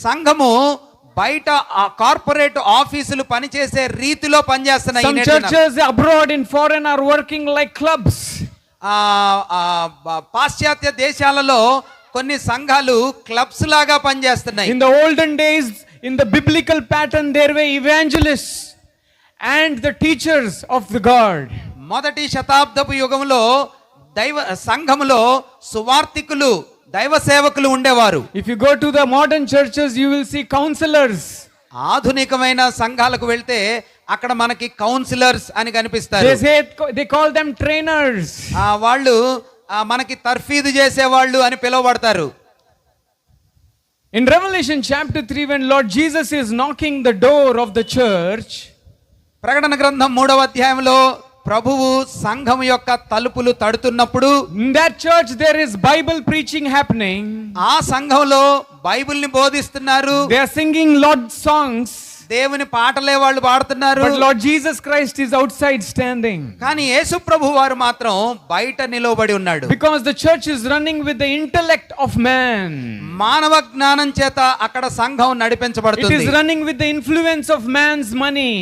సంఘము బయట కార్పొరేట్ ఆఫీసులు పనిచేసే రీతిలో పనిచేస్తున్నాయి. Some churches abroad in foreign are working like clubs. పాశ్చాత్య దేశాలలో కొన్ని సంఘాలు క్లబ్స్ లాగా పనిచేస్తున్నాయి. In the olden days, in the biblical pattern, there were evangelists and the teachers of the God. మొదటి శతాబ్దపు యుగంలో దైవ సంఘములో సువార్తికులు దైవ సేవకులు ఉండేవారు. If you go to the modern churches, you will see counselors. ఆధునికమైన సంఘాలకు వెళ్తే అక్కడ మనకి కౌన్సిలర్స్ అని కనిపిస్తారు. They call them trainers. వాళ్ళు మనకి తర్ఫీదు చేసేవాళ్ళు అని పిలువబడతారు. In Revelation chapter 3, when Lord Jesus is knocking the door of the church, ప్రకటన గ్రంథం 3వ అధ్యాయంలో ప్రభువు సంఘం యొక్క తలుపులు తడుతున్నప్పుడు, in that church there is Bible preaching happening. ఆ సంఘంలో బైబిల్ని బోధిస్తున్నారు. They are singing Lord songs. దేవుని పాటలే వాళ్ళు పాడుతున్నారు. But Lord Jesus Christ is outside standing. కానీ యేసు ప్రభు వారు మాత్రం బయట నిలవబడి ఉన్నాడు. Because the church is running with the intellect of man. మానవ జ్ఞానం చేత అక్కడ సంఘం నడిపించబడుతుంది. It is running with the influence of man's money.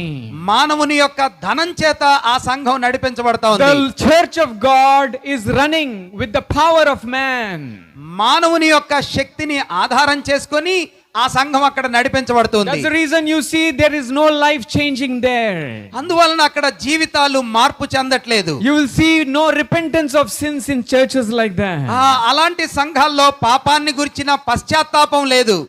మానవుని యొక్క ధనం చేత ఆ సంఘం నడిపించబడతా ఉంది. The church of God is running with the power of man. మానవుని యొక్క శక్తిని ఆధారం చేసుకొని ఆ సంఘం అక్కడ నడిపించబడుతుంది. That's the reason you see there is no life changing there. అందువలన అక్కడ జీవితాలు మార్పు చెందట్లేదు. You will see no repentance of sins in churches like that. అలాంటి సంఘాల్లో పాపాన్ని గురించిన పశ్చాత్తాపం లేదు.